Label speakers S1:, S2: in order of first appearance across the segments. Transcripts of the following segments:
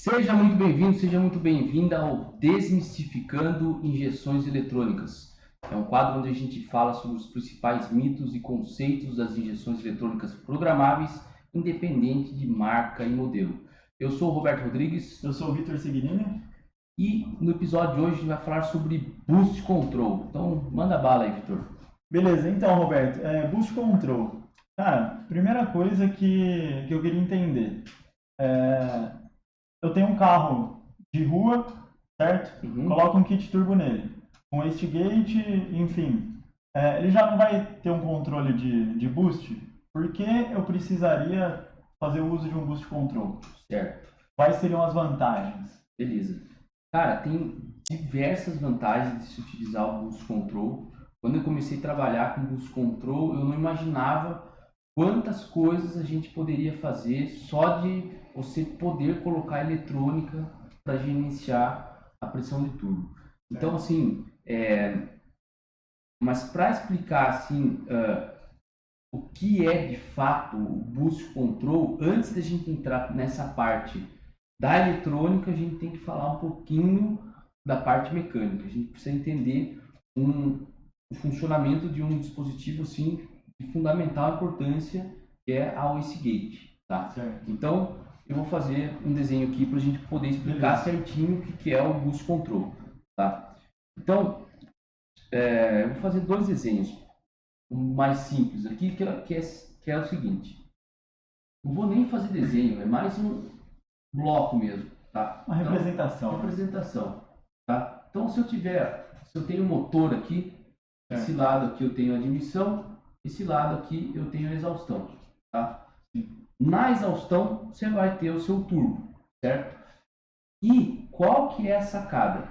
S1: Seja muito bem-vindo, seja muito bem-vinda ao Desmistificando Injeções Eletrônicas. É um quadro onde a gente fala sobre os principais mitos e conceitos das injeções eletrônicas programáveis, independente de marca e modelo. Eu sou o Roberto Rodrigues.
S2: Eu sou o Vitor Seguinini.
S1: E no episódio de hoje a gente vai falar sobre Boost Control. Então, manda bala aí, Vitor.
S2: Beleza, então, Roberto, Boost Control. Cara, primeira coisa que eu queria entender. Eu tenho um carro de rua, certo? Coloco um kit turbo nele, um wastegate, enfim. Ele já não vai ter um controle de boost? Por que eu precisaria fazer o uso de um Boost Control?
S1: Certo.
S2: Quais seriam as vantagens?
S1: Beleza. Cara, tem diversas vantagens de se utilizar o Boost Control. Quando eu comecei a trabalhar com Boost Control, eu não imaginava quantas coisas a gente poderia fazer só de você poder colocar eletrônica para gerenciar a pressão de turbo. Então, assim, mas para explicar assim, o que é de fato o Boost Control, antes da gente entrar nessa parte da eletrônica, a gente tem que falar um pouquinho da parte mecânica. A gente precisa entender o funcionamento de um dispositivo assim, de fundamental importância, que é a wastegate. Tá? Então, eu vou fazer um desenho aqui para a gente poder explicar certinho o que é o Boost Control. Tá? Então, eu vou fazer dois desenhos. Um mais simples aqui, que é o seguinte. Não vou nem fazer desenho, é mais um bloco mesmo. Tá?
S2: Uma representação.
S1: Uma representação. Tá? Então, se eu tenho um motor aqui, esse lado aqui eu tenho a admissão, esse lado aqui eu tenho a exaustão. Tá? Na exaustão, você vai ter o seu turbo, certo? E qual que é a sacada?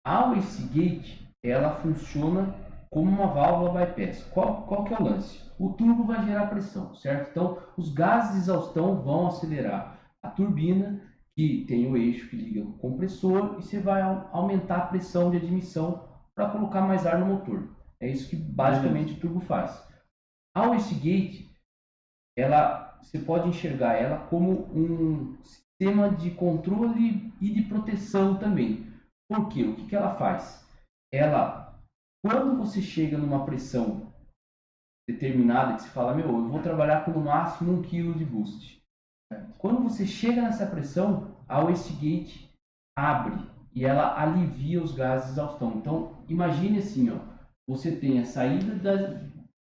S1: A wastegate, ela funciona como uma válvula bypass. Qual que é o lance? O turbo vai gerar pressão, certo? Então, os gases de exaustão vão acelerar a turbina, que tem o eixo que liga o compressor, e você vai aumentar a pressão de admissão para colocar mais ar no motor. É isso que basicamente o turbo faz. A wastegate, você pode enxergar ela como um sistema de controle e de proteção também. Por quê? O que ela faz? Quando você chega numa pressão determinada, que você fala, eu vou trabalhar com no máximo 1 kg de boost. Quando você chega nessa pressão, a wastegate abre e ela alivia os gases de exaustão. Então, imagine assim, você tem a saída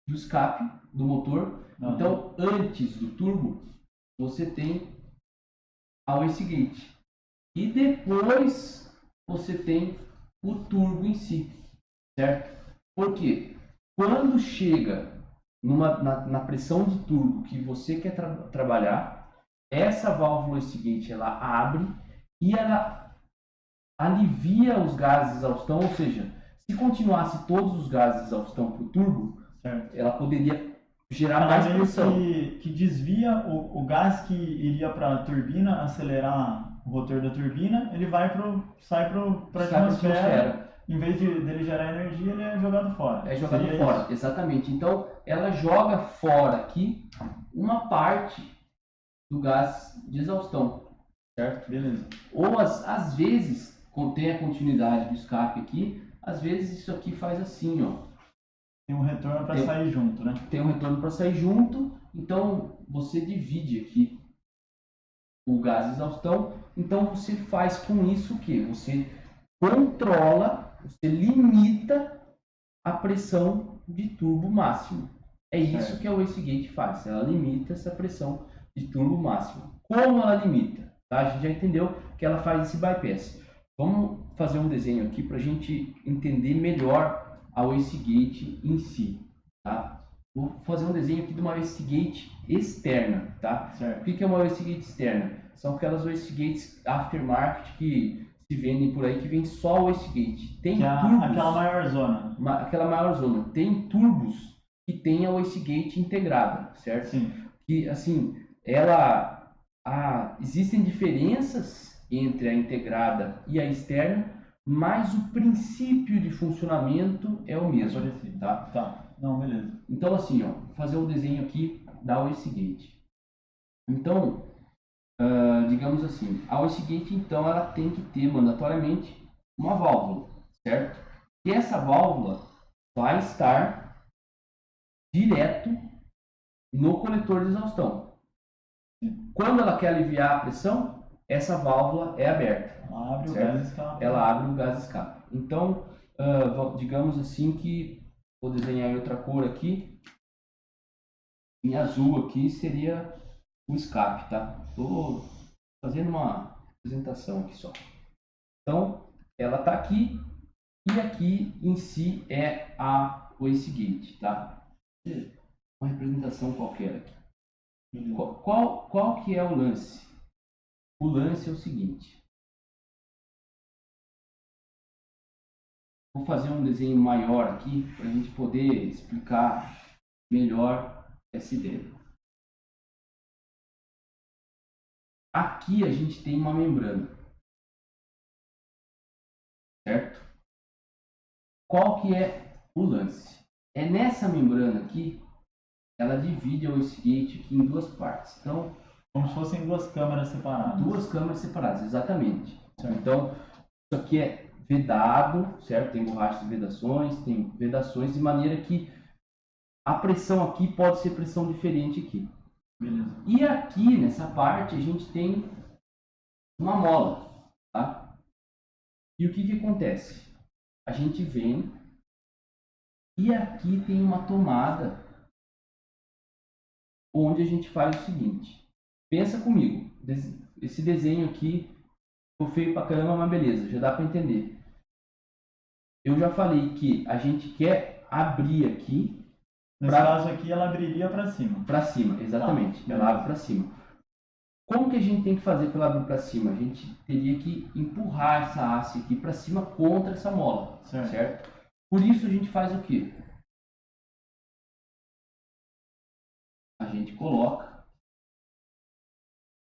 S1: do escape do motor. Então, antes do turbo, você tem a wastegate. E depois, você tem o turbo em si. Certo? Porque quando chega na pressão de turbo que você quer trabalhar, essa válvula wastegate ela abre e ela alivia os gases de exaustão, ou seja, se continuasse todos os gases de exaustão para o turbo, ela poderia gerar mais pressão.
S2: Que desvia o gás que iria para a turbina, acelerar o rotor da turbina, ele sai para a atmosfera. Em vez dele gerar energia, ele é jogado fora.
S1: É jogado fora, isso? Exatamente. Então, ela joga fora aqui uma parte do gás de exaustão, certo?
S2: Beleza.
S1: Ou às vezes, tem a continuidade do escape aqui, às vezes isso aqui faz assim, ó.
S2: Tem um retorno para sair junto, né?
S1: Tem um retorno para sair junto, então você divide aqui o gás de exaustão. Então, você faz com isso o quê? Você controla, você limita a pressão de turbo máximo. É isso que a wastegate faz. Ela limita essa pressão de turbo máximo. Como ela limita? Tá? A gente já entendeu que ela faz esse bypass. Vamos fazer um desenho aqui para a gente entender melhor a wastegate em si. Tá? Vou fazer um desenho aqui de uma wastegate externa. Tá? O que é uma wastegate externa? São aquelas wastegates aftermarket que se vendem por aí, que vem só o wastegate. Tem turbos,
S2: aquela maior zona.
S1: Aquela maior zona. Tem turbos que tem a wastegate integrada, certo?
S2: Sim.
S1: Que, assim, existem diferenças entre a integrada e a externa, mas o princípio de funcionamento é o mesmo.
S2: Tá. Não, beleza.
S1: Então, assim, vou fazer um desenho aqui da wastegate. Então, digamos assim, a wastegate, então, ela tem que ter mandatoriamente uma válvula, certo? E essa válvula vai estar direto no coletor de exaustão. Quando ela quer aliviar a pressão, essa válvula é aberta.
S2: Ela abre,
S1: certo?
S2: O gás escape.
S1: Ela abre, o gás escape. Então, digamos assim que, vou desenhar em outra cor aqui, em azul aqui seria o escape, tá? Estou fazendo uma apresentação aqui só. Então, ela está aqui e aqui em si é a wastegate, tá? Uma representação qualquer aqui. Qual que é o lance? O lance é o seguinte. Vou fazer um desenho maior aqui para a gente poder explicar melhor essa ideia. Aqui a gente tem uma membrana, certo? Qual que é o lance? É nessa membrana aqui, ela divide a wastegate aqui em duas partes. Então,
S2: como se fossem duas câmaras separadas.
S1: Duas câmaras separadas, exatamente.
S2: Certo.
S1: Então, isso aqui é vedado, certo? Tem borrachas de vedações, tem vedações, de maneira que a pressão aqui pode ser pressão diferente aqui.
S2: Beleza.
S1: E aqui, nessa parte, a gente tem uma mola, tá? E o que que acontece? A gente vem e aqui tem uma tomada onde a gente faz o seguinte. Pensa comigo, esse desenho aqui ficou feio pra caramba, mas beleza, já dá para entender. Eu já falei que a gente quer abrir aqui.
S2: Nesse caso aqui, ela abriria para cima.
S1: Para cima, exatamente. Ela abre para cima. Como que a gente tem que fazer para ela abrir para cima? A gente teria que empurrar essa haste aqui para cima contra essa mola, certo? Por isso a gente faz o quê? A gente coloca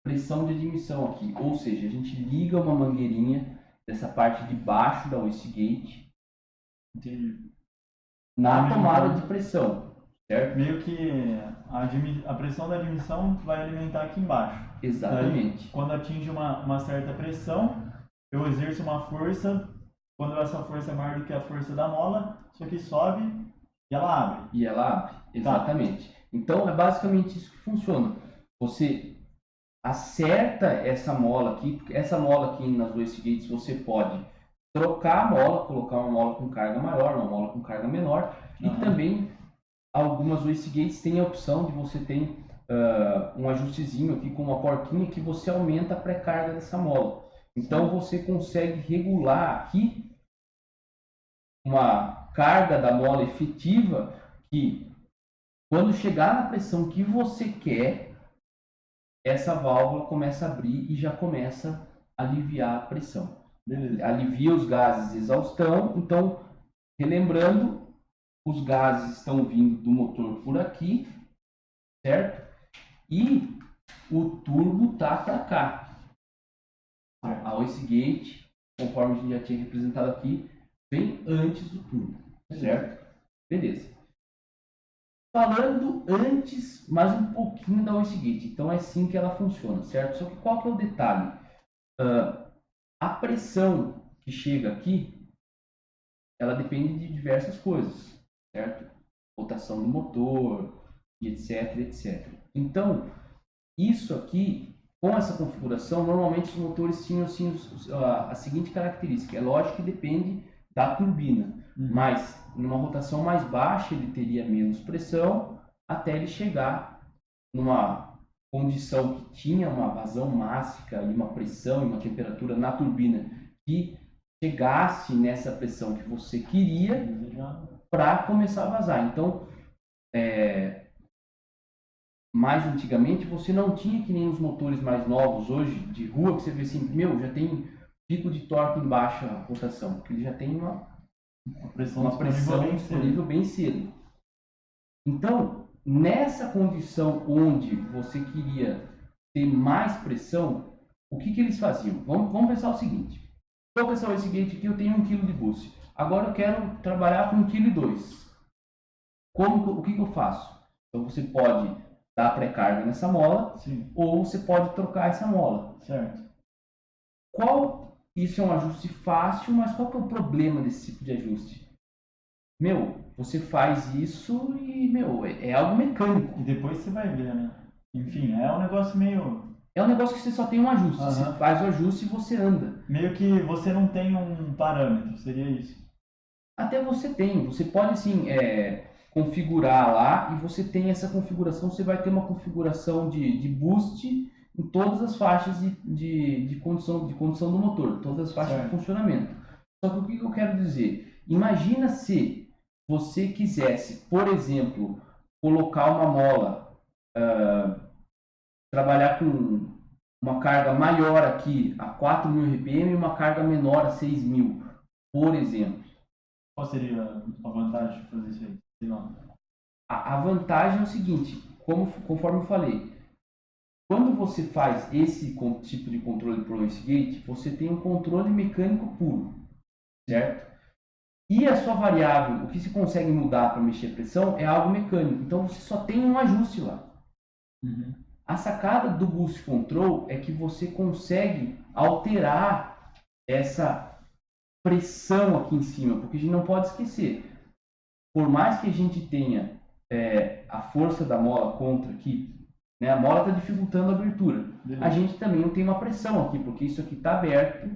S1: pressão de admissão aqui, ou seja, a gente liga uma mangueirinha dessa parte de baixo da wastegate na tomada de pressão, certo?
S2: Meio que a pressão da admissão vai alimentar aqui embaixo.
S1: Exatamente.
S2: Daí, quando atinge uma certa pressão, eu exerço uma força. Quando essa força é maior do que a força da mola, isso aqui sobe e ela abre.
S1: E ela abre, exatamente. Tá. Então é basicamente isso que funciona. Você acerta essa mola aqui, porque essa mola aqui nas wastegates você pode trocar a mola, colocar uma mola com carga maior, uma mola com carga menor, e também algumas wastegates têm a opção de você ter um ajustezinho aqui com uma porquinha que você aumenta a pré-carga dessa mola. Então você consegue regular aqui uma carga da mola efetiva que, quando chegar na pressão que você quer, essa válvula começa a abrir e já começa a aliviar a pressão. Beleza. Alivia os gases de exaustão. Então, relembrando, os gases estão vindo do motor por aqui, certo? E o turbo tá para cá. A wastegate, conforme a gente já tinha representado aqui, vem antes do turbo, certo? Beleza. Falando antes, mais um pouquinho da wastegate. Então é assim que ela funciona, certo? Só que qual que é o detalhe? A pressão que chega aqui, ela depende de diversas coisas, certo? Rotação do motor, e etc, etc. Então, isso aqui, com essa configuração, normalmente os motores tinham assim, a seguinte característica. É lógico que depende da turbina, mas numa rotação mais baixa ele teria menos pressão até ele chegar numa condição que tinha uma vazão máxima e uma pressão e uma temperatura na turbina que chegasse nessa pressão que você queria para começar a vazar. Então, mais antigamente você não tinha que nem os motores mais novos hoje de rua, que você vê assim, meu, já tem pico de torque em baixa rotação, porque ele já tem uma pressão disponível bem cedo. Então, nessa condição onde você queria ter mais pressão, o que eles faziam? Vamos pensar o seguinte. Estou com essa wastegate aqui, eu tenho 1 kg de boost. Agora eu quero trabalhar com 1,2 kg. O que eu faço? Então você pode dar pré-carga nessa mola,
S2: sim,
S1: ou você pode trocar essa mola.
S2: certo.
S1: Isso é um ajuste fácil, mas qual que é o problema desse tipo de ajuste? Meu, você faz isso e, meu, é algo mecânico.
S2: E depois você vai ver, né? Enfim, é um negócio meio...
S1: É um negócio que você só tem um ajuste. Você
S2: Aham.
S1: faz o ajuste e você anda.
S2: Meio que você não tem um parâmetro, seria isso.
S1: Até você tem. Você pode, sim, configurar lá e você tem essa configuração. Você vai ter uma configuração de boost em todas as faixas de condição do motor, todas as faixas
S2: Certo.
S1: de funcionamento. Só que o que eu quero dizer? Imagina se você quisesse, por exemplo, colocar uma mola, trabalhar com uma carga maior aqui a 4.000 RPM e uma carga menor a 6.000, por exemplo.
S2: Qual seria a vantagem de fazer isso aí? Sei lá.
S1: A vantagem é o seguinte, conforme eu falei, quando você faz esse tipo de controle por wastegate, você tem um controle mecânico puro, certo? E a sua variável, o que se consegue mudar para mexer a pressão é algo mecânico, então você só tem um ajuste lá.
S2: Uhum.
S1: A sacada do Boost Control é que você consegue alterar essa pressão aqui em cima, porque a gente não pode esquecer, por mais que a gente tenha a força da mola contra aqui, né, a mola está dificultando a abertura, a gente também não tem uma pressão aqui, porque isso aqui está aberto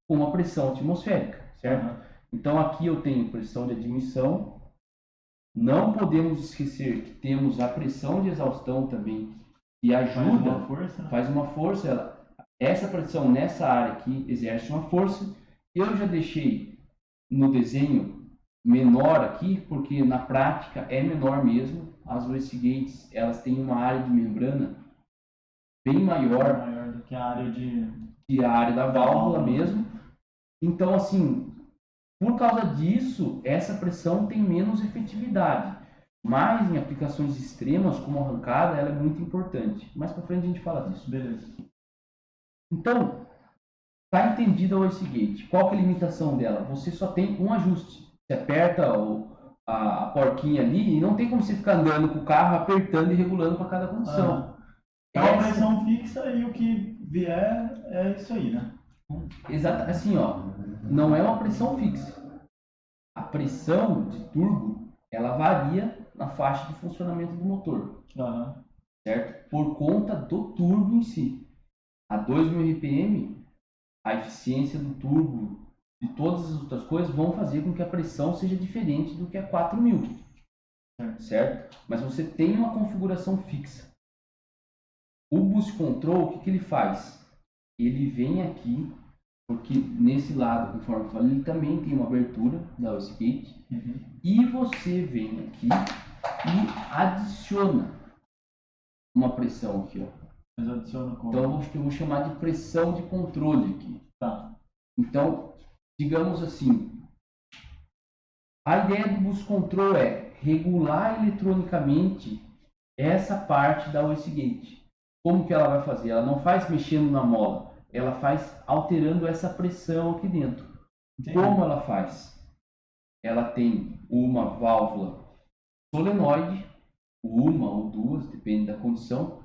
S1: com uma pressão atmosférica, certo? Uhum. Então aqui eu tenho pressão de admissão, não podemos esquecer que temos a pressão de exaustão também, que ajuda, faz uma força, essa pressão nessa área aqui exerce uma força. Eu já deixei no desenho menor aqui, porque na prática é menor mesmo. As wastegates, elas têm uma área de membrana bem maior
S2: do que a área
S1: da válvula mesmo. Então, assim, por causa disso, essa pressão tem menos efetividade. Mas em aplicações extremas, como arrancada, ela é muito importante. Mais para frente a gente fala disso.
S2: Beleza.
S1: Então, está entendida a wastegate. Qual que é a limitação dela? Você só tem um ajuste. Você aperta a porquinha ali e não tem como você ficar andando com o carro, apertando e regulando para cada condição.
S2: É uma pressão fixa e o que vier é isso aí, né?
S1: Exato, assim, ó, não é uma pressão fixa. A pressão de turbo, ela varia na faixa de funcionamento do motor, certo? Por conta do turbo em si. A 2.000 RPM, a eficiência do turbo e todas as outras coisas vão fazer com que a pressão seja diferente do que a 4.000, certo? Mas você tem uma configuração fixa. O Boost Control, o que ele faz? Ele vem aqui, porque nesse lado, conforme eu falei, ele também tem uma abertura da wastegate, e você vem aqui e adiciona uma pressão aqui, ó. Então eu vou chamar de pressão de controle aqui. Tá. Então, digamos assim, a ideia do Boost Control é regular eletronicamente essa parte da wastegate. Como que ela vai fazer? Ela não faz mexendo na mola, ela faz alterando essa pressão aqui dentro. Sim. Como ela faz? Ela tem uma válvula solenoide, uma ou duas, depende da condição,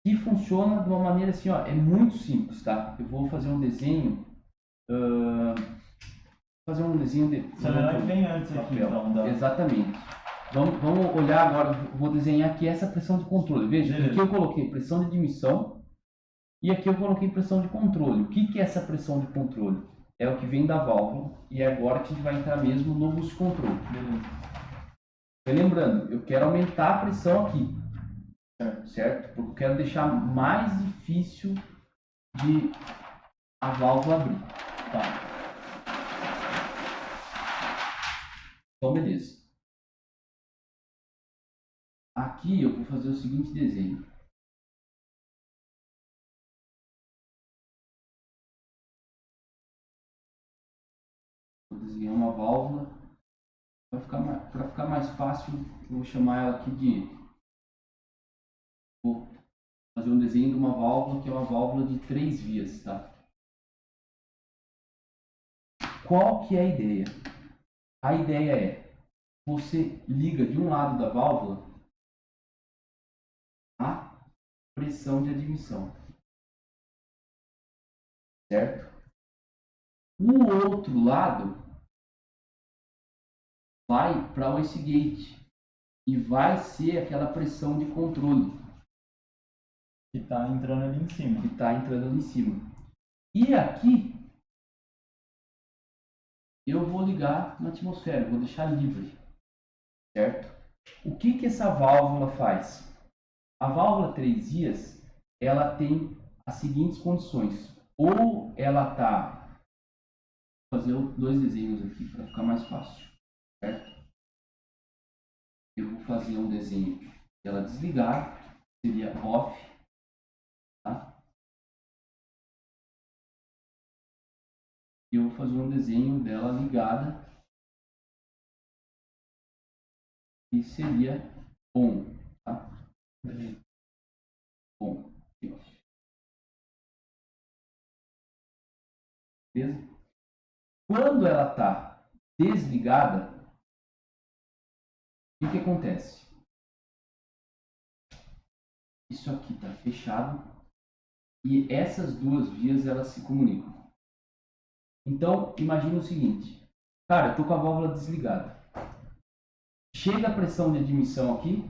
S1: que funciona de uma maneira assim, ó, é muito simples, tá? Eu vou fazer um desenho, de...
S2: Solenoide vem antes aqui, então.
S1: Exatamente. Vamos olhar agora, vou desenhar aqui essa pressão de controle. Veja, aqui eu coloquei pressão de admissão e aqui eu coloquei pressão de controle. O que é essa pressão de controle? É o que vem da válvula e é agora que a gente vai entrar mesmo no Boost Control. Lembrando, eu quero aumentar a pressão aqui, certo? Porque eu quero deixar mais difícil de a válvula abrir. Tá. Então, beleza. Aqui eu vou fazer o seguinte desenho. Vou desenhar uma válvula. Para ficar mais fácil, eu vou chamar ela aqui de... Vou fazer um desenho de uma válvula que é uma válvula de 3 vias, tá? Qual que é a ideia? A ideia é, você liga de um lado da válvula pressão de admissão. Certo? O outro lado vai para o wastegate e vai ser aquela pressão de controle
S2: que está entrando ali em cima.
S1: Que está entrando ali em cima. E aqui eu vou ligar na atmosfera, vou deixar livre, certo? O que que essa válvula faz? A válvula 3 vias, ela tem as seguintes condições. Ou ela está... Vou fazer dois desenhos aqui para ficar mais fácil, certo? Eu vou fazer um desenho dela desligar, seria off, tá? E eu vou fazer um desenho dela ligada, que seria on, tá? On. Beleza? Quando ela está desligada, o que acontece? Isso aqui está fechado e essas duas vias elas se comunicam. Então, imagina o seguinte. Cara, eu estou com a válvula desligada. Chega a pressão de admissão aqui.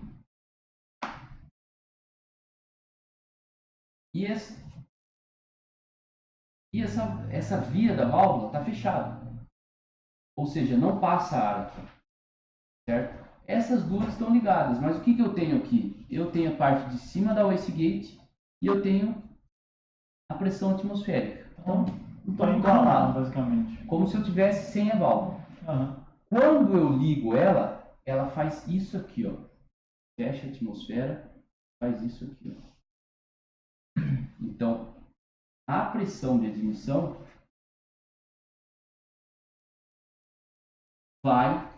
S1: E essa via da válvula está fechada. Ou seja, não passa ar aqui. Certo? Essas duas estão ligadas. Mas o que eu tenho aqui? Eu tenho a parte de cima da wastegate e eu tenho a pressão atmosférica. Então, não estou ligando nada.
S2: Basicamente.
S1: Como se eu tivesse sem a válvula.
S2: Uhum.
S1: Quando eu ligo ela, ela faz isso aqui, ó. Fecha a atmosfera, faz isso aqui, ó. Então, a pressão de admissão vai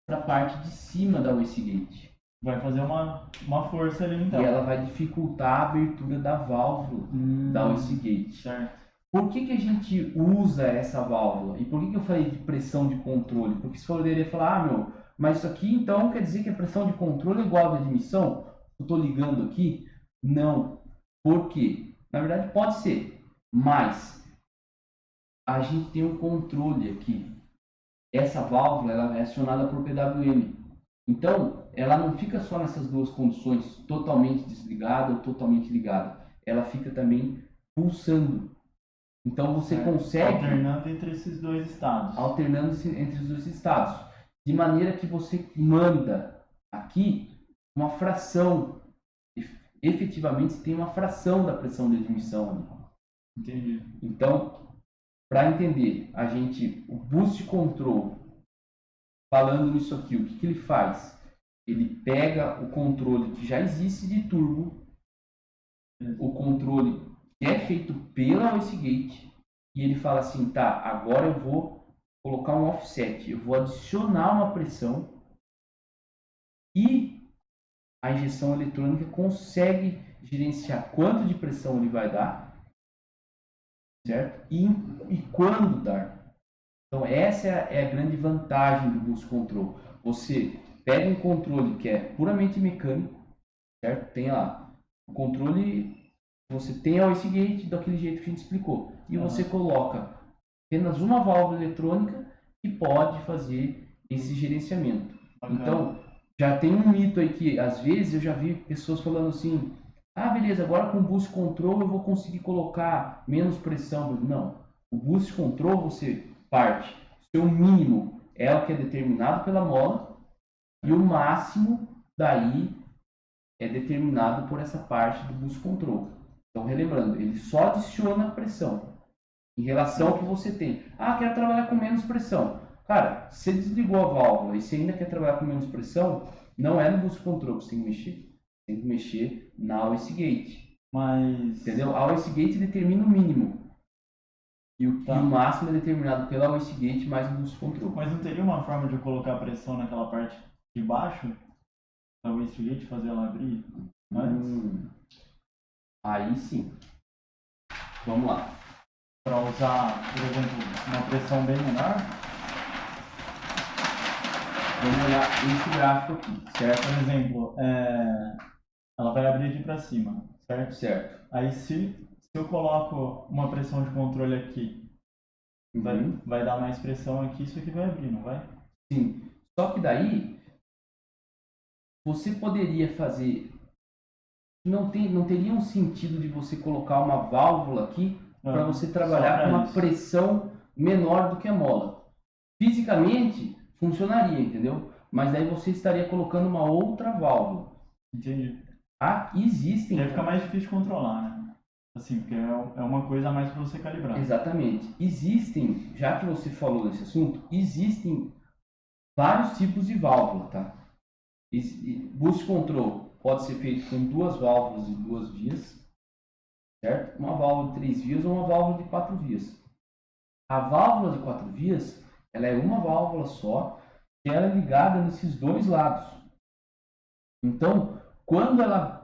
S1: para a parte de cima da wastegate.
S2: Vai fazer uma força ali então.
S1: E ela vai dificultar a abertura da válvula da wastegate.
S2: Certo.
S1: Por que a gente usa essa válvula? E por que eu falei de pressão de controle? Porque se poderia falar, mas isso aqui então quer dizer que a pressão de controle é igual à de admissão? Eu estou ligando aqui? Não. Por quê? Na verdade pode ser, mas a gente tem um controle aqui. Essa válvula ela é acionada por PWM. Então, ela não fica só nessas duas condições, totalmente desligada ou totalmente ligada. Ela fica também pulsando. Então você consegue...
S2: Alternando entre esses dois estados.
S1: Alternando entre os dois estados. De maneira que você manda aqui uma fração. Efetivamente, você tem uma fração da pressão de admissão ali.
S2: Entendi.
S1: Então, para entender, o boost control, falando nisso aqui, o que ele faz? Ele pega o controle que já existe de turbo, o controle que é feito pela wastegate, e ele fala assim, tá, agora eu vou colocar um offset, eu vou adicionar uma pressão e a injeção eletrônica consegue gerenciar quanto de pressão ele vai dar, certo? E quando dar. Então essa é a grande vantagem do boost control. Você pega um controle que é puramente mecânico, certo? Tem lá o controle, você tem a wastegate daquele jeito que a gente explicou. E você coloca apenas uma válvula eletrônica que pode fazer esse gerenciamento. Então, já tem um mito aí que às vezes eu já vi pessoas falando assim, ah, beleza, agora com o boost control eu vou conseguir colocar menos pressão. Não, o boost control você parte, seu mínimo é o que é determinado pela mola e o máximo daí é determinado por essa parte do boost control. Então, relembrando, ele só adiciona pressão em relação ao que você tem. Ah, quero trabalhar com menos pressão. Cara, se você desligou a válvula e você ainda quer trabalhar com menos pressão, não é no boost control que você tem que mexer. Você tem que mexer na wastegate.
S2: Mas...
S1: Entendeu? A wastegate determina o mínimo. E o máximo é determinado pela wastegate mais o boost control.
S2: Mas não teria uma forma de colocar pressão naquela parte de baixo da wastegate, fazer ela abrir?
S1: Aí sim. Vamos lá.
S2: Para usar, por exemplo, uma pressão bem menor?
S1: Vamos olhar esse gráfico aqui, certo?
S2: Por exemplo, ela vai abrir aqui para cima, certo?
S1: Certo.
S2: Aí se eu coloco uma pressão de controle aqui, vai dar mais pressão aqui, isso aqui vai abrir, não vai?
S1: Sim. Só que daí você poderia fazer. Não teria um sentido de você colocar uma válvula aqui para você trabalhar com uma pressão menor do que a mola. Fisicamente funcionaria, entendeu? Mas daí você estaria colocando uma outra válvula.
S2: Entendi.
S1: Existem.
S2: Aí fica mais difícil de controlar, né? Assim, porque é uma coisa a mais para você calibrar.
S1: Exatamente. Existem, já que você falou desse assunto, existem vários tipos de válvula, tá? Boost control pode ser feito com 2 válvulas de 2 vias, certo? Uma válvula de 3 vias ou uma válvula de 4 vias. A válvula de 4 vias, ela é uma válvula só, que ela é ligada nesses 2 lados. Então, quando ela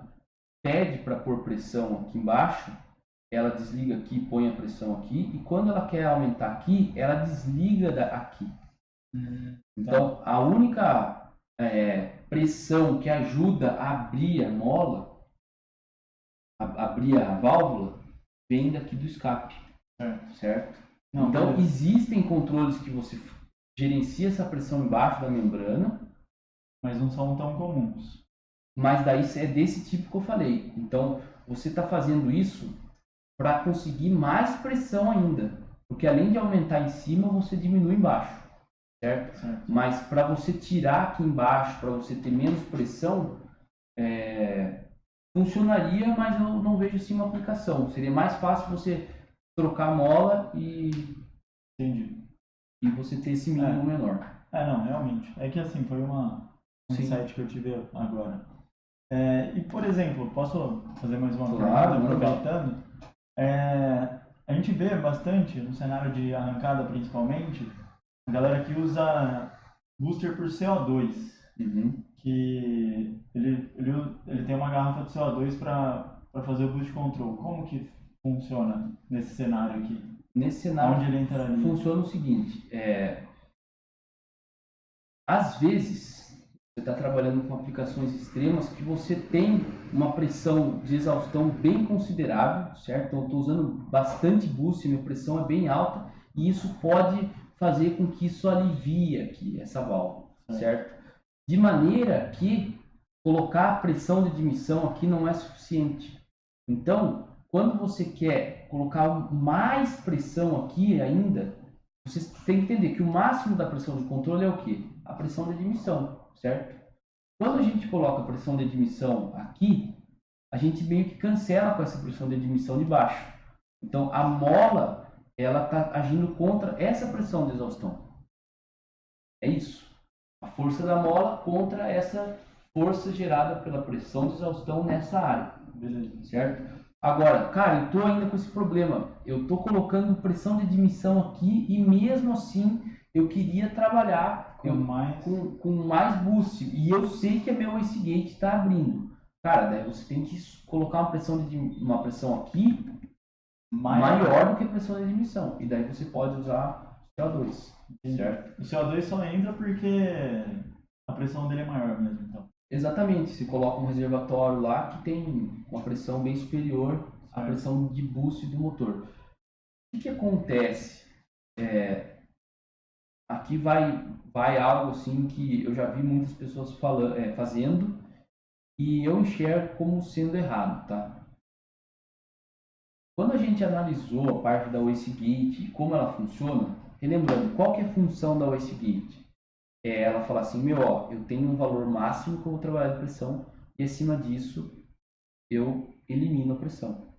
S1: pede para pôr pressão aqui embaixo, ela desliga aqui e põe a pressão aqui, e quando ela quer aumentar aqui, ela desliga aqui. Então, a única pressão que ajuda a abrir a mola, abrir a válvula, vem daqui do escape, certo? Não, então, existem controles que você gerencia essa pressão embaixo da membrana,
S2: mas não são tão comuns.
S1: Mas daí é desse tipo que eu falei. Então, você está fazendo isso para conseguir mais pressão ainda, porque além de aumentar em cima, você diminui embaixo, certo? Mas para você tirar aqui embaixo, para você ter menos pressão, funcionaria, mas eu não vejo assim uma aplicação. Seria mais fácil você trocar a mola e você ter esse mínimo menor.
S2: Não, realmente. É que assim, foi um insight que eu tive agora. E, por exemplo, posso fazer mais uma pergunta, aproveitando? A gente vê bastante, no cenário de arrancada principalmente, a galera que usa booster por CO2, que ele tem uma garrafa de CO2 para fazer o boost control. Como que funciona nesse cenário aqui?
S1: Nesse cenário,
S2: onde ele entraria?
S1: Funciona o seguinte, às vezes você está trabalhando com aplicações extremas que você tem uma pressão de exaustão bem considerável, certo? Então, eu estou usando bastante boost, minha pressão é bem alta e isso pode fazer com que isso alivie aqui essa válvula, certo? De maneira que colocar a pressão de admissão aqui não é suficiente. Então, quando você quer colocar mais pressão aqui ainda, você tem que entender que o máximo da pressão de controle é o quê? A pressão de admissão, certo? Quando a gente coloca a pressão de admissão aqui, a gente meio que cancela com essa pressão de admissão de baixo. Então, a mola, ela está agindo contra essa pressão de exaustão. É isso. A força da mola contra essa força gerada pela pressão de exaustão nessa área. Beleza. Certo? Agora, cara, eu estou ainda com esse problema. Eu estou colocando pressão de admissão aqui e mesmo assim eu queria trabalhar com mais boost. E eu sei que a meu wastegate está abrindo. Cara, daí você tem que colocar uma pressão aqui maior do que a pressão de admissão. E daí você pode usar CO2. Certo?
S2: O CO2 só entra porque a pressão dele é maior mesmo, então.
S1: Exatamente, se coloca um reservatório lá que tem uma pressão bem superior à pressão de boost do motor. O que acontece? Aqui vai algo assim que eu já vi muitas pessoas fazendo e eu enxergo como sendo errado, tá? Quando a gente analisou a parte da wastegate e como ela funciona, relembrando, qual que é a função da wastegate? Ela fala assim, eu tenho um valor máximo que eu vou trabalhar de pressão e acima disso eu elimino a pressão,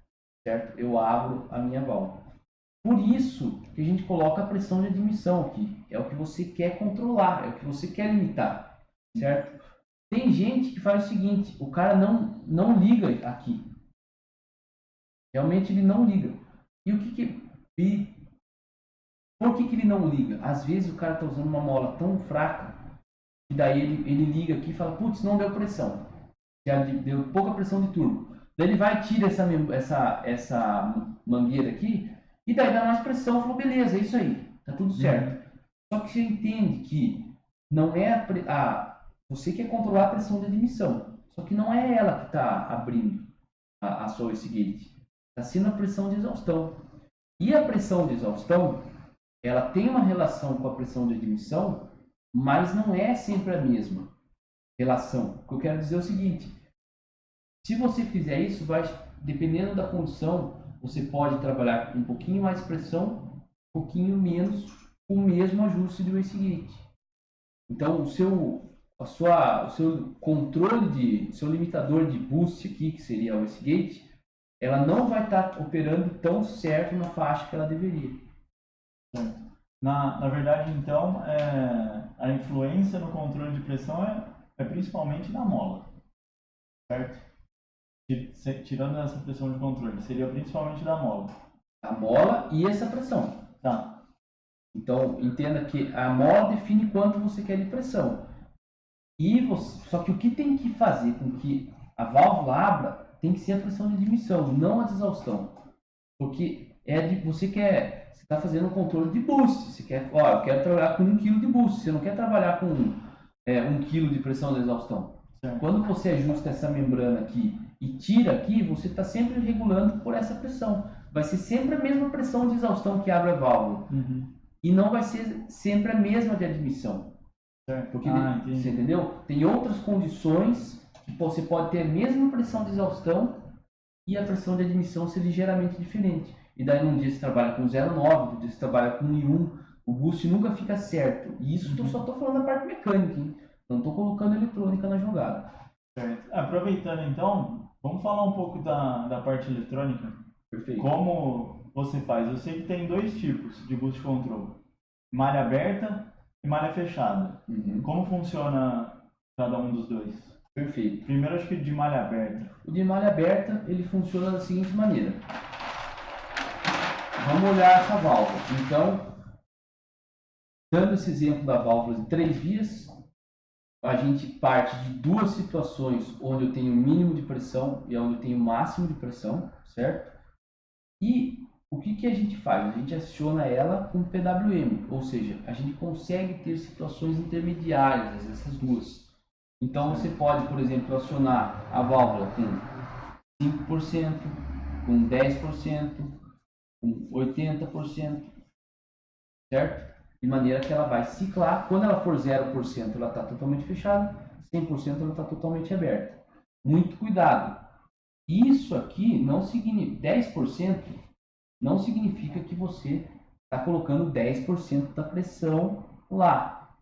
S1: certo? Eu abro a minha válvula. Por isso que a gente coloca a pressão de admissão aqui. É o que você quer controlar, é o que você quer limitar, certo? Tem gente que faz o seguinte, o cara não liga aqui. Realmente ele não liga. E por que ele não liga? Às vezes o cara está usando uma mola tão fraca que daí ele liga aqui e fala, putz, não deu pressão. Já deu pouca pressão de turbo. Daí ele vai e tira essa mangueira aqui e daí dá mais pressão. Falou, beleza, é isso aí, tá tudo certo. Só que você entende que não é você quer controlar a pressão de admissão. Só que não é ela que está abrindo. a sua wastegate? Está sendo a pressão de exaustão. E a pressão de exaustão, ela tem uma relação com a pressão de admissão, mas não é sempre a mesma relação. O que eu quero dizer é o seguinte: se você fizer isso, dependendo da condição, você pode trabalhar com um pouquinho mais de pressão, um pouquinho menos, com o mesmo ajuste do wastegate. Então, o seu controle o seu limitador de boost aqui, que seria o wastegate, ela não vai estar operando tão certo na faixa que ela deveria.
S2: Certo. Na verdade, então, a influência no controle de pressão é principalmente na mola, certo? Tirando essa pressão de controle, seria principalmente da mola.
S1: A mola e essa pressão.
S2: Tá.
S1: Então, entenda que a mola define quanto você quer de pressão. Só que o que tem que fazer com que a válvula abra tem que ser a pressão de admissão, não a de exaustão. Porque você está fazendo um controle de boost. Você quer, eu quero trabalhar com 1 kg de boost. Você não quer trabalhar com 1 kg de pressão de exaustão.
S2: Certo.
S1: Quando você ajusta essa membrana aqui e tira aqui, você está sempre regulando por essa pressão. Vai ser sempre a mesma pressão de exaustão que abre a válvula.
S2: Uhum.
S1: E não vai ser sempre a mesma de admissão.
S2: Certo.
S1: Porque, você entendeu? Tem outras condições que você pode ter a mesma pressão de exaustão e a pressão de admissão ser ligeiramente diferente. E daí num dia você trabalha com 0,9, no dia você trabalha com 1,1, o boost nunca fica certo. E isso eu só estou falando da parte mecânica, hein? Não estou colocando eletrônica na jogada.
S2: Certo. Aproveitando então, vamos falar um pouco da parte eletrônica.
S1: Perfeito.
S2: Como você faz? Eu sei que tem 2 tipos de boost control: malha aberta e malha fechada.
S1: Uhum.
S2: Como funciona cada um dos dois?
S1: Perfeito.
S2: Primeiro, acho que de malha aberta.
S1: O de malha aberta, ele funciona da seguinte maneira. Vamos olhar essa válvula. Então, dando esse exemplo da válvula de 3 vias, a gente parte de 2 situações onde eu tenho o mínimo de pressão e onde eu tenho o máximo de pressão, certo? E o que a gente faz? A gente aciona ela com PWM, ou seja, a gente consegue ter situações intermediárias essas duas. Então você pode, por exemplo, acionar a válvula com 5%, com 10%, com 80%, certo? De maneira que ela vai ciclar. Quando ela for 0%, ela está totalmente fechada, 100% ela está totalmente aberta. Muito cuidado. Isso aqui não significa 10%, não significa que você está colocando 10% da pressão lá.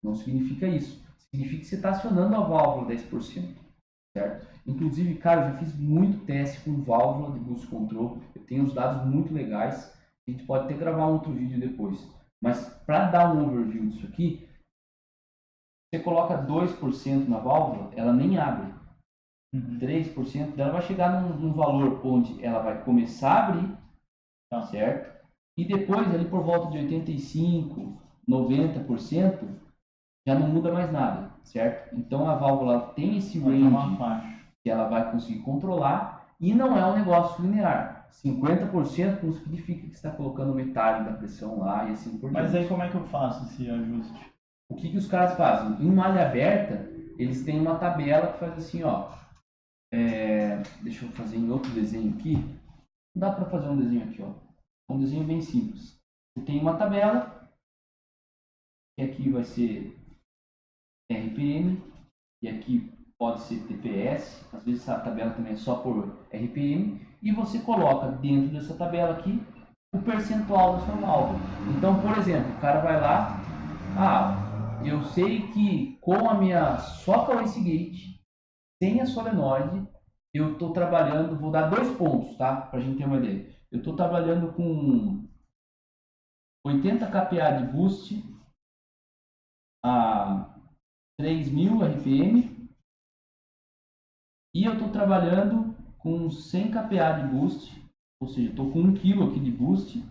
S1: Não significa isso. Significa que você está acionando a válvula 10%, certo? Inclusive, cara, eu já fiz muito teste com válvula de boost control. Eu tenho uns dados muito legais. A gente pode até gravar um outro vídeo depois. Mas para dar um overview disso aqui, você coloca 2% na válvula, ela nem abre. 3%, ela vai chegar num valor onde ela vai começar a abrir, tá, certo? E depois, ali por volta de 85%, 90%, já não muda mais nada, certo? Então a válvula tem esse range que ela vai conseguir controlar e não é um negócio linear. 50% não significa que você está colocando metade da pressão lá e assim por diante.
S2: Mas aí como é que eu faço esse ajuste?
S1: O que os caras fazem? Em malha aberta, eles têm uma tabela que faz assim, ó. Deixa eu fazer em outro desenho aqui. Não dá para fazer um desenho aqui, ó. Um desenho bem simples. Você tem uma tabela, que aqui vai ser RPM, e aqui pode ser TPS. Às vezes a tabela também é só por RPM. E você coloca dentro dessa tabela aqui o percentual da sua válvula. Então, por exemplo, o cara vai lá, eu sei que com a minha só com a wastegate, sem a solenoide, eu estou trabalhando, vou dar 2 pontos, tá? Para a gente ter uma ideia. Eu estou trabalhando com 80 kPa de boost a 3.000 RPM e eu estou trabalhando com 100 kPa de boost, ou seja, estou com 1 kg aqui de boost,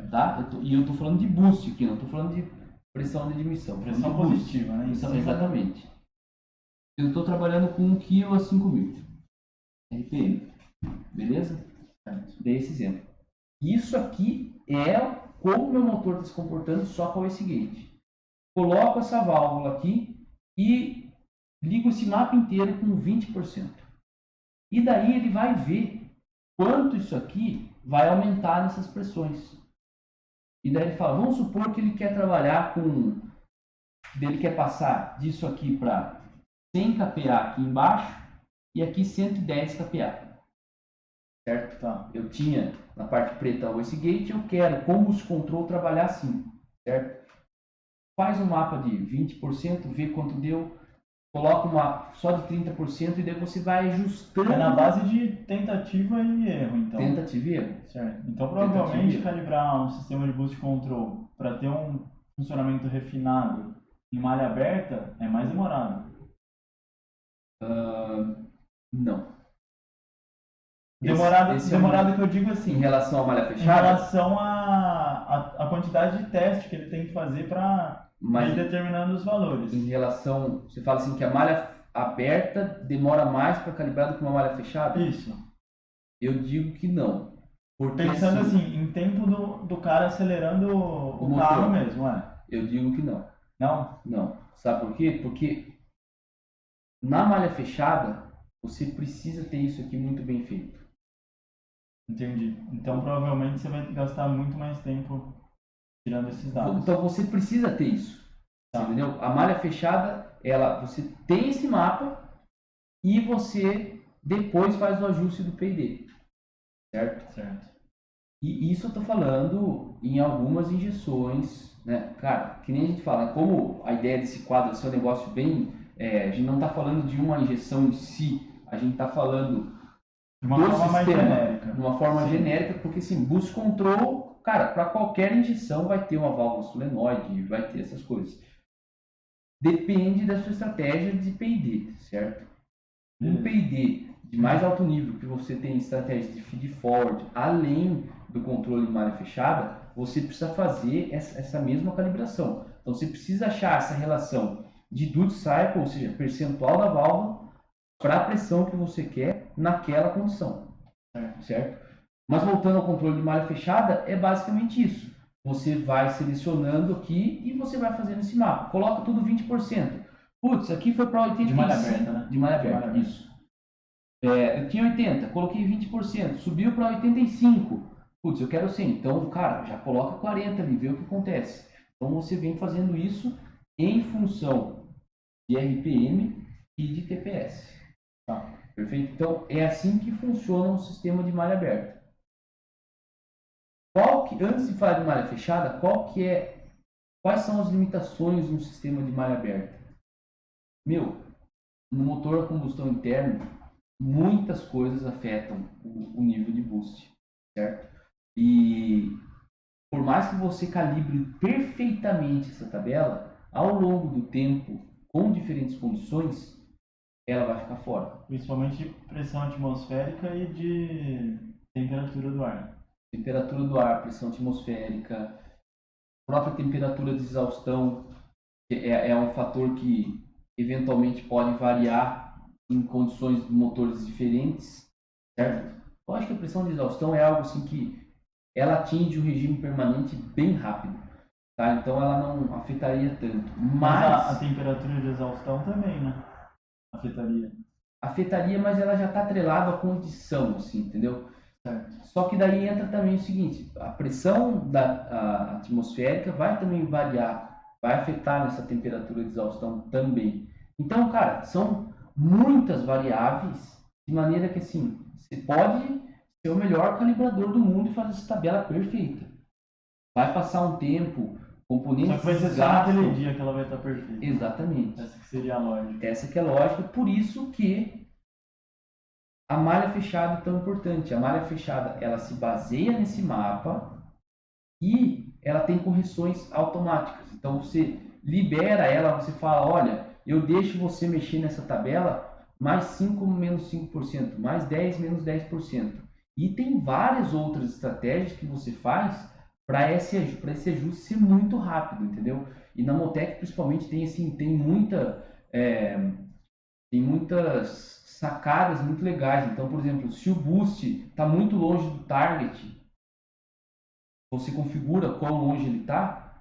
S1: tá? E eu estou falando de boost aqui, não estou falando de pressão de admissão.
S2: Pressão positiva, né?
S1: Exatamente. Eu estou trabalhando com 1 kg a 5.000 RPM, beleza? Dei esse exemplo. Isso aqui é como meu motor está se comportando só com esse gate. Coloco essa válvula aqui e ligo esse mapa inteiro com 20%. E daí ele vai ver quanto isso aqui vai aumentar nessas pressões. E daí ele fala, vamos supor que ele quer trabalhar com... Ele quer passar disso aqui para 100 kPa aqui embaixo e aqui 110 kPa. Certo? Tá. Eu tinha na parte preta o wastegate, eu quero com o control trabalhar assim. Certo? Faz um mapa de 20%, vê quanto deu, coloca uma só de 30% e daí você vai ajustando.
S2: É na base de tentativa e erro, então.
S1: Tentativa e erro.
S2: Certo. Então, provavelmente, calibrar um sistema de boost control para ter um funcionamento refinado em malha aberta é mais demorado.
S1: Não.
S2: Demorado que eu digo assim.
S1: Em relação à malha fechada?
S2: Em relação à quantidade de teste que ele tem que fazer para ir determinando os valores.
S1: Em relação, você fala assim que a malha aberta demora mais para calibrar do que uma malha fechada?
S2: Isso.
S1: Eu digo que não.
S2: Porque, pensando assim, em tempo do cara acelerando o carro mesmo, é?
S1: Eu digo que não.
S2: Não?
S1: Não. Sabe por quê? Porque na malha fechada, você precisa ter isso aqui muito bem feito.
S2: Entendi. Então, provavelmente, você vai gastar muito mais tempo tirando esses dados.
S1: Então, você precisa ter isso. Tá. Entendeu? A malha fechada, você tem esse mapa e você depois faz o ajuste do PID. Certo?
S2: Certo.
S1: E isso eu tô falando em algumas injeções, né? Cara, que nem a gente fala, como a ideia desse quadro é um negócio bem... a gente não está falando de uma injeção em si, a gente está falando
S2: de uma forma mais genérica.
S1: De uma forma genérica, porque assim, boost control, cara, para qualquer injeção vai ter uma válvula solenoide, vai ter essas coisas. Depende da sua estratégia de PID, certo? Um PID de mais alto nível, que você tem estratégia de feed forward, além do controle de malha fechada, você precisa fazer essa mesma calibração. Então você precisa achar essa relação de duty cycle, ou seja, percentual da válvula, para a pressão que você quer naquela condição, certo? Mas voltando ao controle de malha fechada, é basicamente isso. Você vai selecionando aqui e você vai fazendo esse mapa. Coloca tudo 20%. Putz, aqui foi para 85%.
S2: De malha aberta, né?
S1: De malha aberta, isso. Eu tinha 80%, coloquei 20%. Subiu para 85%. Putz, eu quero 100%. Então, cara, já coloca 40% ali, vê o que acontece. Então, você vem fazendo isso em função de RPM e de TPS. Tá, perfeito? Então, é assim que funciona um sistema de malha aberta. Antes de falar de malha fechada, quais são as limitações de um sistema de malha aberta? No motor a combustão interna, muitas coisas afetam o nível de boost, certo? E por mais que você calibre perfeitamente essa tabela, ao longo do tempo, com diferentes condições, ela vai ficar fora.
S2: Principalmente de pressão atmosférica e de temperatura do ar.
S1: Temperatura do ar, pressão atmosférica, própria temperatura de exaustão é um fator que eventualmente pode variar em condições de motores diferentes, certo? Eu acho que a pressão de exaustão é algo assim que ela atinge o regime permanente bem rápido, tá? Então ela não afetaria tanto. Mas
S2: a temperatura de exaustão também, né?
S1: Afetaria, mas ela já está atrelada à condição, assim, entendeu? Certo. Só que daí entra também o seguinte, a pressão atmosférica vai também variar, vai afetar nessa temperatura de exaustão também. Então, cara, são muitas variáveis, de maneira que assim, você pode ser o melhor calibrador do mundo e fazer essa tabela perfeita. Vai passar um tempo, componentes...
S2: Só que vai ser só naquele dia que ela vai estar perfeita.
S1: Exatamente.
S2: Essa que seria a lógica.
S1: Essa que é a lógica, por isso que a malha fechada é tão importante. A malha fechada, ela se baseia nesse mapa e ela tem correções automáticas. Então você libera ela, você fala, olha, eu deixo você mexer nessa tabela mais 5 menos 5%, mais 10 menos 10%. E tem várias outras estratégias que você faz para esse ajuste ser muito rápido, entendeu? E na Motec principalmente tem muitas sacadas muito legais. Então, por exemplo, se o boost está muito longe do target, você configura quão longe ele está,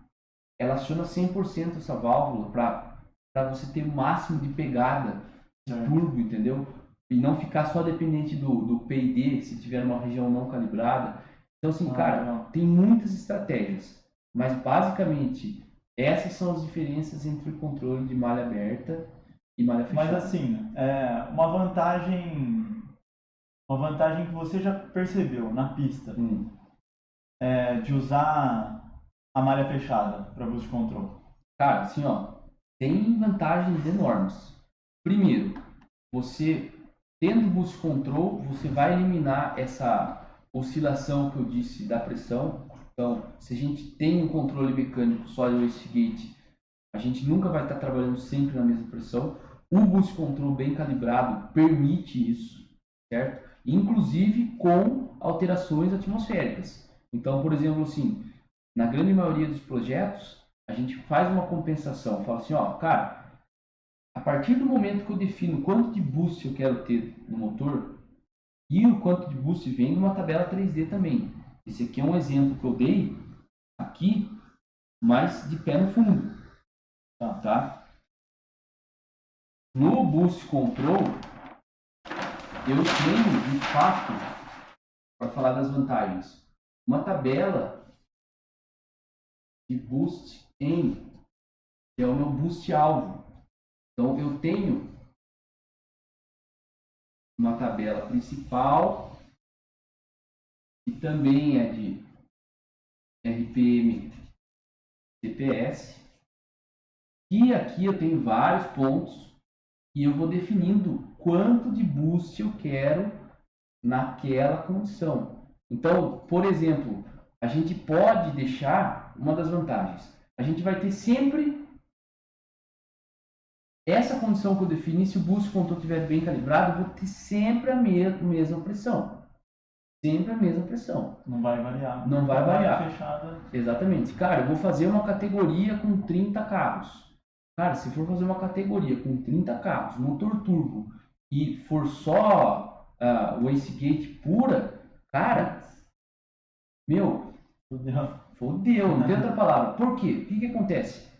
S1: ela aciona 100% essa válvula para você ter o máximo de pegada de turbo, entendeu? e não ficar só dependente do P&D, se tiver uma região não calibrada. Então, assim, cara, tem muitas estratégias, mas basicamente essas são as diferenças entre o controle de malha aberta e malha fechada.
S2: Mas assim, uma vantagem que você já percebeu na pista de usar a malha fechada para boost control.
S1: Cara, assim, ó, tem vantagens enormes. Primeiro, você tendo boost control, você vai eliminar essa oscilação que eu disse da pressão. Então, se a gente tem um controle mecânico só de wastegate, a gente nunca vai estar trabalhando sempre na mesma pressão. O boost control bem calibrado permite isso, certo? Inclusive com alterações atmosféricas. Então, por exemplo, assim, na grande maioria dos projetos, a gente faz uma compensação. Fala assim, ó, cara, a partir do momento que eu defino quanto de boost eu quero ter no motor, e o quanto de boost vem numa tabela 3D também. Esse aqui é um exemplo que eu dei aqui, mas de pé no fundo. Tá? No Boost Control, eu tenho, de fato, para falar das vantagens, uma tabela de boost em, que é o meu boost alvo. Então, eu tenho uma tabela principal, que também é de RPM CPS, e aqui eu tenho vários pontos e eu vou definindo quanto de boost eu quero naquela condição. Então, por exemplo, a gente pode deixar uma das vantagens. A gente vai ter sempre essa condição que eu defini. Se o boost control estiver bem calibrado, eu vou ter sempre a mesma pressão. Sempre a mesma pressão.
S2: Não vai variar.
S1: Não vai variar.
S2: Fechada.
S1: Exatamente. Cara, eu vou fazer uma categoria com 30 carros. Cara, se for fazer uma categoria com 30 carros, motor turbo, e for só wastegate pura, cara, meu, fodeu, não tem outra palavra. Por quê? O que acontece?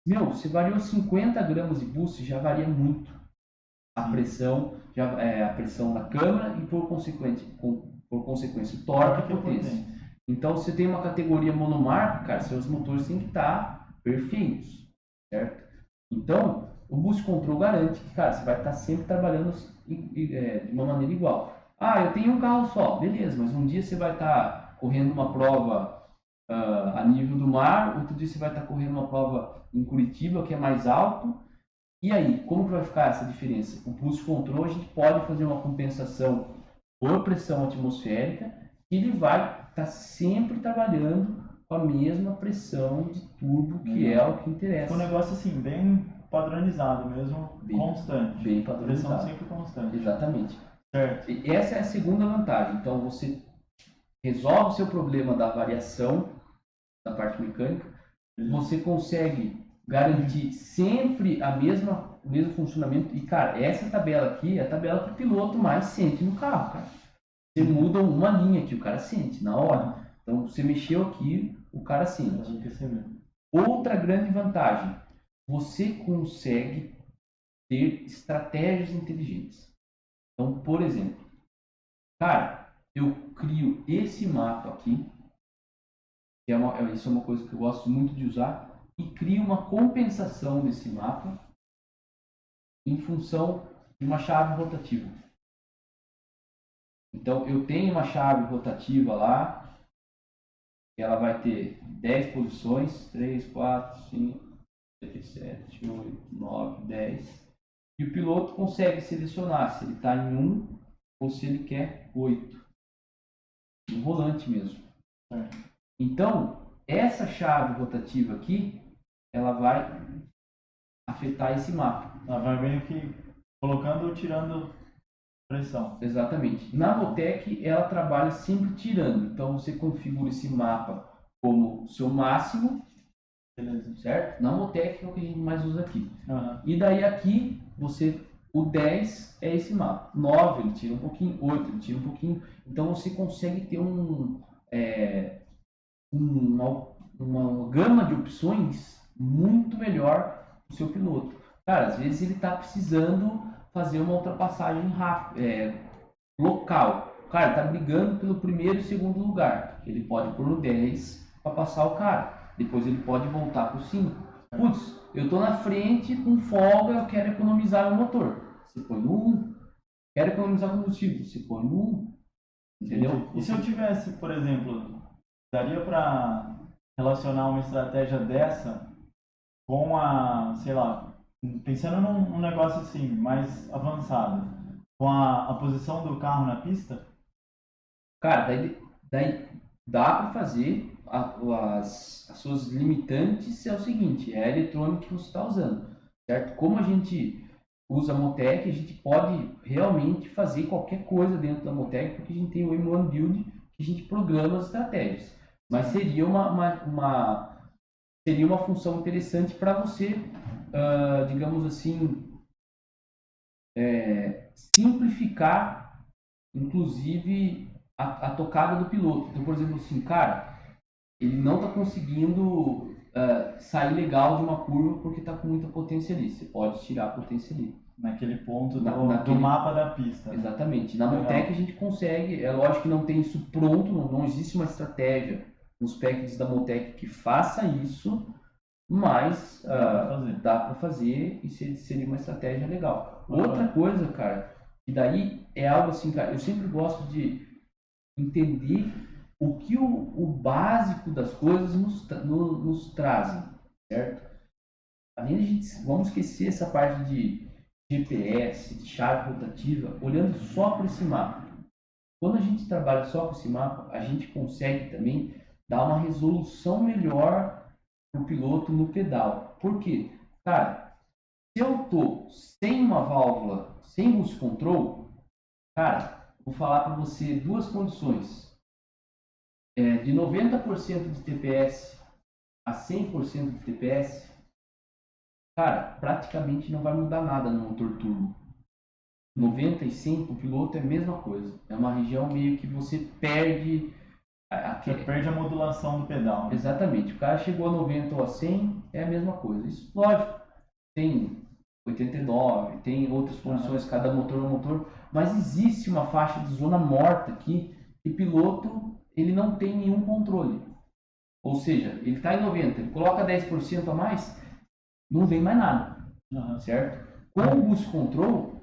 S1: Meu, se variou 50 gramas de boost, já varia muito a pressão, a pressão da câmara e por consequência o torque e potência. Então, você tem uma categoria monomarca, cara, seus motores têm que estar perfeitos, certo? Então, o Boost Control garante que, cara, você vai estar sempre trabalhando de uma maneira igual. Ah, eu tenho um carro só, beleza, mas um dia você vai estar correndo uma prova a nível do mar, outro dia você vai estar correndo uma prova em Curitiba, que é mais alto. E aí, como que vai ficar essa diferença? O Boost Control, a gente pode fazer uma compensação por pressão atmosférica, e ele vai estar sempre trabalhando com a mesma pressão de turbo, que é o que interessa.
S2: Um negócio assim, bem padronizado mesmo, constante.
S1: Bem padronizado.
S2: Pressão sempre constante.
S1: Exatamente.
S2: Certo.
S1: E essa é a segunda vantagem. Então, você resolve o seu problema da variação da parte mecânica, você consegue garantir sempre o mesmo funcionamento. E, cara, essa tabela aqui é a tabela que o piloto mais sente no carro, cara. Você muda uma linha que o cara sente na hora. Então, você mexeu aqui, o cara sente. Outra grande vantagem, você consegue ter estratégias inteligentes. Então, por exemplo, cara, eu crio esse mapa aqui, que isso é uma coisa que eu gosto muito de usar, e crio uma compensação desse mapa em função de uma chave rotativa. Então, eu tenho uma chave rotativa lá, ela vai ter 10 posições, 3, 4, 5, 6, 7, 8, 9, 10. E o piloto consegue selecionar se ele está em 1 ou se ele quer 8. No volante mesmo. Então, essa chave rotativa aqui, ela vai afetar esse mapa.
S2: Ela vai meio que colocando ou tirando pressão.
S1: Exatamente. Na Motec, ela trabalha sempre tirando. Então, você configura esse mapa como seu máximo.
S2: Beleza.
S1: Certo? Na Motec é o que a gente mais usa aqui. E daí aqui, o 10 é esse mapa. 9 ele tira um pouquinho, 8 ele tira um pouquinho. Então, você consegue ter uma gama de opções muito melhor para o seu piloto. Cara, às vezes ele está precisando fazer uma ultrapassagem rápida, local. O cara tá brigando pelo primeiro e segundo lugar. Ele pode pôr no 10 para passar o cara. Depois ele pode voltar pro 5. Putz, eu tô na frente com folga, eu quero economizar no motor. Você põe no 1. Quero economizar combustível. Você põe no 1. Entendeu?
S2: E se eu tivesse, por exemplo, daria para relacionar uma estratégia dessa com a, sei lá, pensando num negócio assim, mais avançado, com a posição do carro na pista?
S1: Cara, daí dá para fazer as suas limitantes é o seguinte, é a eletrônica que você está usando, certo? Como a gente usa a Motec, a gente pode realmente fazer qualquer coisa dentro da Motec, porque a gente tem o M1 Build que a gente programa as estratégias. Mas seria seria uma função interessante para você, digamos assim, simplificar, inclusive, a tocada do piloto. Então, por exemplo, assim, cara, ele não está conseguindo sair legal de uma curva porque está com muita potência ali. Você pode tirar a potência ali.
S2: Naquele ponto do mapa da pista.
S1: Exatamente. Na Motec a gente consegue, é lógico que não tem isso pronto, não existe uma estratégia nos packages da Motec que faça isso, mas dá para fazer e seria uma estratégia legal. Outra coisa, cara, e daí é algo assim, cara, eu sempre gosto de entender o que o básico das coisas nos trazem, certo? Além de a gente, vamos esquecer essa parte de GPS, de chave rotativa, olhando só para esse mapa. Quando a gente trabalha só com esse mapa, a gente consegue também dar uma resolução melhor para o piloto no pedal. Por quê? Cara, se eu estou sem uma válvula, sem boost control, cara, vou falar para você duas condições. De 90% de TPS a 100% de TPS, cara, praticamente não vai mudar nada no motor turbo. 90 e 100 para o piloto é a mesma coisa. É uma região meio que você perde...
S2: Você perde a modulação do pedal. Né?
S1: Exatamente. O cara chegou a 90 ou a 100, é a mesma coisa. Isso, lógico, tem 89, tem outras condições, cada motor é um motor, mas existe uma faixa de zona morta aqui que o piloto ele não tem nenhum controle. Ou seja, ele está em 90, ele coloca 10% a mais, não vem mais nada, certo? Com o boost control,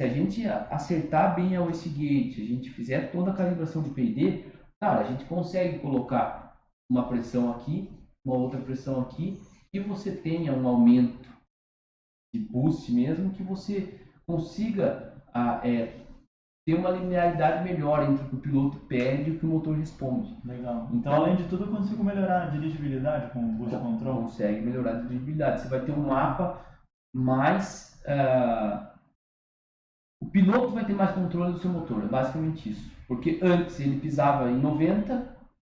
S1: se a gente acertar bem a wastegate, a gente fizer toda a calibração de P&D, cara, a gente consegue colocar uma pressão aqui, uma outra pressão aqui, e você tenha um aumento de boost mesmo, que você consiga ter uma linearidade melhor entre o que o piloto pede e o que o motor responde.
S2: Legal. Então, além de tudo, eu consigo melhorar a dirigibilidade com o boost control?
S1: Consegue melhorar a dirigibilidade. Você vai ter um mapa mais... o piloto vai ter mais controle do seu motor, é basicamente isso. Porque antes ele pisava em 90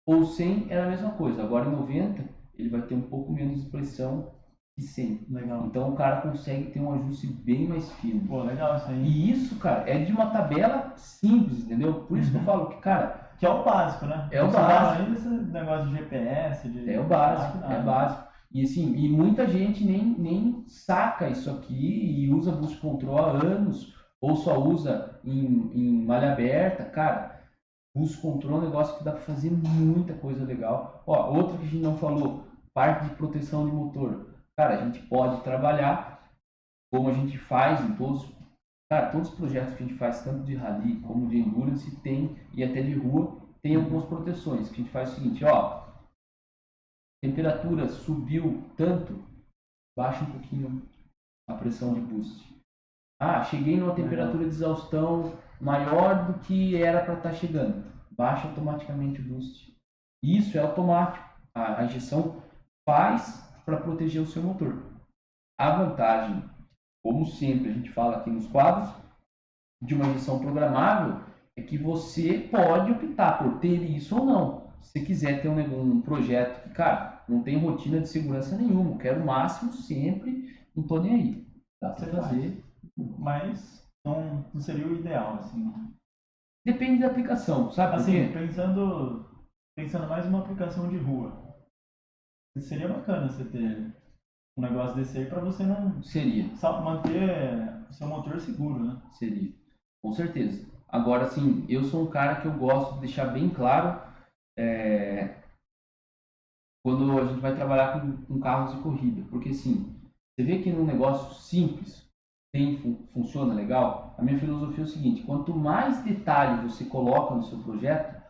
S1: ou 100 era a mesma coisa. Agora em 90 ele vai ter um pouco menos de pressão que 100.
S2: Legal.
S1: Então o cara consegue ter um ajuste bem mais fino.
S2: Pô, legal isso aí.
S1: E isso, cara, é de uma tabela simples, entendeu? Por isso que eu falo que, cara...
S2: Que é o básico, né?
S1: É o básico.
S2: Ainda esse negócio de GPS,
S1: É o básico, é básico. E assim, e muita gente nem saca isso aqui e usa boost control há anos, ou só usa em malha aberta. Cara, boost control é um negócio que dá para fazer muita coisa legal. Ó, outro que a gente não falou, parte de proteção de motor. Cara, a gente pode trabalhar como a gente faz em todos os projetos que a gente faz, tanto de rally como de endurance, tem, e até de rua, tem algumas proteções, que a gente faz o seguinte, ó, temperatura subiu tanto, baixa um pouquinho a pressão de boost. Ah, cheguei numa temperatura de exaustão maior do que era para estar chegando, baixa automaticamente o boost. Isso é automático, a injeção faz para proteger o seu motor. A vantagem, como sempre a gente fala aqui nos quadros, de uma injeção programável, é que você pode optar por ter isso ou não. Se você quiser ter um projeto que, cara, não tem rotina de segurança nenhuma, quero o máximo sempre, não tô nem aí. Dá pra fazer.
S2: Mas não seria o ideal, assim.
S1: Depende da aplicação, sabe?
S2: Assim, pensando mais uma aplicação de rua. Seria bacana você ter um negócio desse aí pra você não...
S1: Seria.
S2: Só manter o seu motor seguro, né?
S1: Seria, com certeza. Agora, assim, eu sou um cara que eu gosto de deixar bem claro quando a gente vai trabalhar com carros de corrida. Porque, assim, você vê que num negócio simples funciona legal. A minha filosofia é o seguinte: quanto mais detalhes você coloca no seu projeto,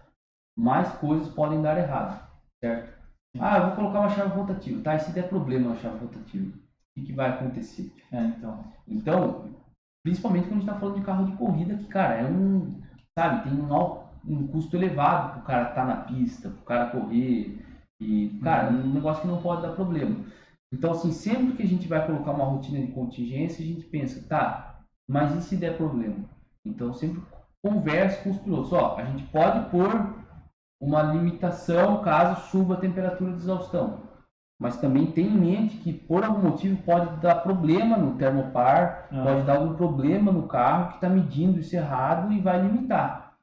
S1: mais coisas podem dar errado, certo? Ah, eu vou colocar uma chave rotativa, tá? E se der problema na chave rotativa, o que vai acontecer? Então, principalmente quando a gente está falando de carro de corrida, que, cara, sabe, tem um custo elevado para o cara estar na pista, para o cara correr, e, cara, um negócio que não pode dar problema. Então, assim, sempre que a gente vai colocar uma rotina de contingência, a gente pensa, tá, mas e se der problema? Então, sempre converse com os pilotos. Ó, a gente pode pôr uma limitação caso suba a temperatura de exaustão, mas também tem em mente que por algum motivo pode dar problema no termopar, pode dar algum problema no carro que está medindo isso errado e vai limitar.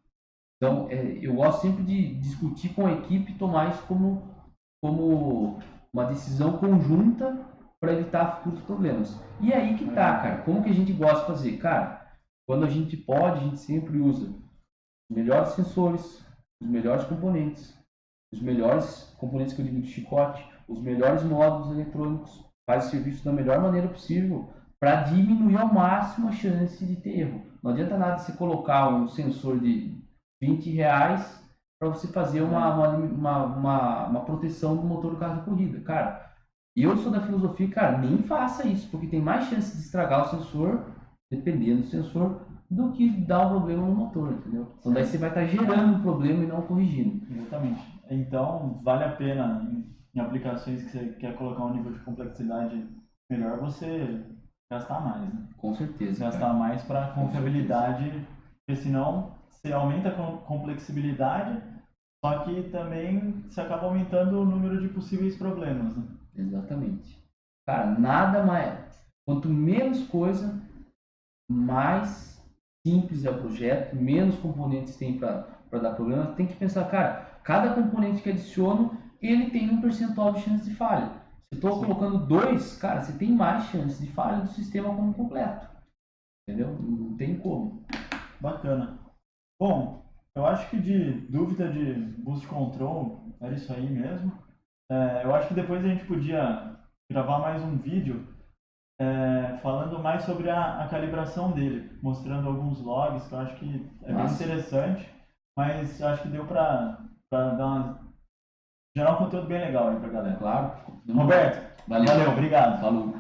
S1: Então, eu gosto sempre de discutir com a equipe e tomar isso como uma decisão conjunta para evitar futuros problemas. E aí que tá, cara, como que a gente gosta de fazer? Cara, quando a gente pode, a gente sempre usa os melhores sensores, os melhores componentes que eu digo de chicote, os melhores módulos eletrônicos, faz o serviço da melhor maneira possível para diminuir ao máximo a chance de ter erro. Não adianta nada você colocar um sensor de R$20 para você fazer uma proteção do motor do carro de corrida. Cara, eu sou da filosofia, cara, nem faça isso, porque tem mais chance de estragar o sensor, dependendo do sensor, do que dar um problema no motor, entendeu? Então daí você vai estar gerando um problema e não corrigindo.
S2: Exatamente. Então, vale a pena, em aplicações que você quer colocar um nível de complexidade melhor, você gastar mais, né?
S1: Com certeza.
S2: Gastar mais para confiabilidade, porque senão você aumenta a complexibilidade, só que também você acaba aumentando o número de possíveis problemas, né?
S1: Exatamente. Cara, nada mais. Quanto menos coisa, mais simples é o projeto, menos componentes tem para dar problema. Tem que pensar, cara, cada componente que adiciono, ele tem um percentual de chance de falha. Se eu estou colocando 2, cara, você tem mais chance de falha do sistema como completo. Entendeu? Não tem como.
S2: Bacana. Bom, eu acho que de dúvida de boost control era isso aí mesmo. Eu acho que depois a gente podia gravar mais um vídeo falando mais sobre a calibração dele, mostrando alguns logs, que eu acho que é bem interessante, mas eu acho que deu para gerar um conteúdo bem legal aí pra galera.
S1: Claro.
S2: Roberto, valeu, obrigado.
S1: Falou.